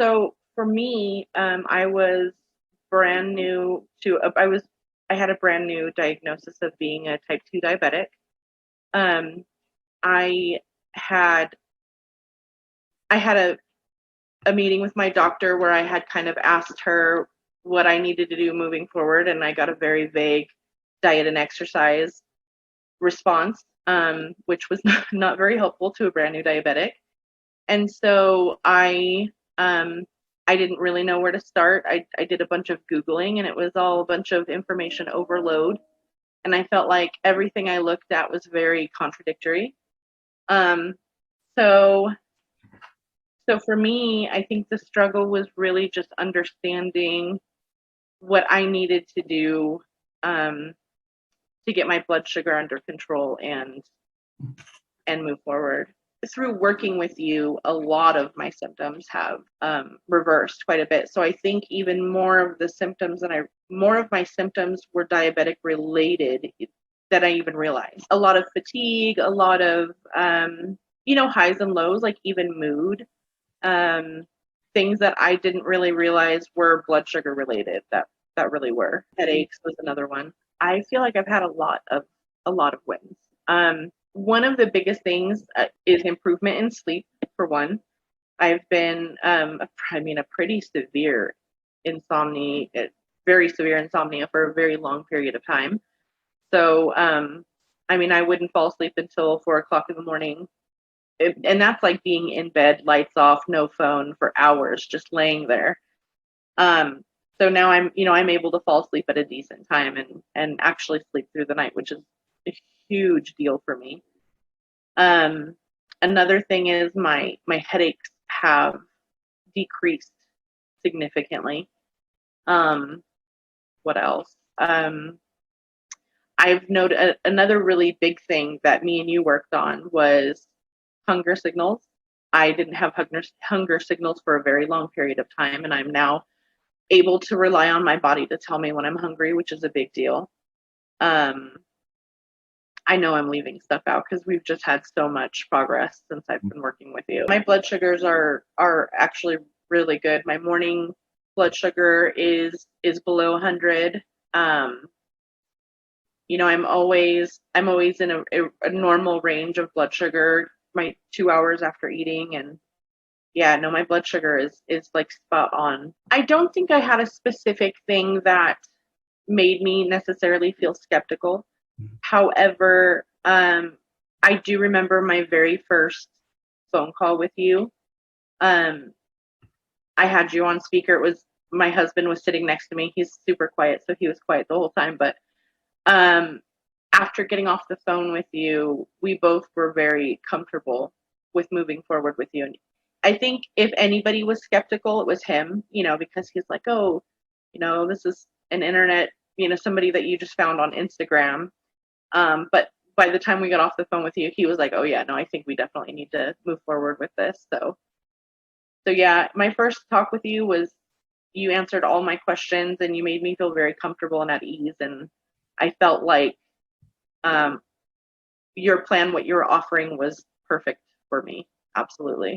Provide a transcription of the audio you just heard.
So for me, I was brand new to, I had a brand new diagnosis of being a type 2 diabetic. Um, I had, I had a meeting with my doctor where I had kind of asked her what I needed to do moving forward, and I got a very vague diet and exercise response, which was not very helpful to a brand new diabetic. And so um, I didn't really know where to start. I did a bunch of Googling, and it was all a bunch of information overload. And I felt like everything I looked at was very contradictory. Um, so, so for me, I think the struggle was really just understanding what I needed to do um, to get my blood sugar under control and move forward. Through working with you, a lot of my symptoms have reversed quite a bit. So I think even more of the symptoms more of my symptoms were diabetic related than I even realized. A lot of fatigue, a lot of highs and lows, like even mood, things that I didn't really realize were blood sugar related. That really were. Headaches was another one. I feel like I've had a lot of wins. One of the biggest things is improvement in sleep, for one. I've been, a pretty severe insomnia, very severe insomnia for a very long period of time. So, I wouldn't fall asleep until 4 o'clock in the morning. And that's like being in bed, lights off, no phone for hours, just laying there. So now I'm able to fall asleep at a decent time and actually sleep through the night, which is a huge deal for me. Another thing is my headaches have decreased significantly. What else? I've noted another really big thing that me and you worked on was hunger signals. I didn't have hunger signals for a very long period of time, and I'm now able to rely on my body to tell me when I'm hungry, which is a big deal. I know I'm leaving stuff out because we've just had so much progress since I've been working with you. My blood sugars are actually really good. My morning blood sugar is below 100. I'm always in a normal range of blood sugar. My 2 hours after eating, and yeah, no, my blood sugar is like spot on. I don't think I had a specific thing that made me necessarily feel skeptical. However, I do remember my very first phone call with you. I had you on speaker. It was my husband was sitting next to me. He's super quiet, so he was quiet the whole time. But after getting off the phone with you, we both were very comfortable with moving forward with you. And I think if anybody was skeptical, it was him, because he's like, oh, this is an internet, somebody that you just found on Instagram. But by the time we got off the phone with you, he was like, oh yeah, no, I think we definitely need to move forward with this. So yeah, my first talk with you was you answered all my questions and you made me feel very comfortable and at ease. And I felt like your plan, what you were offering was perfect for me. Absolutely.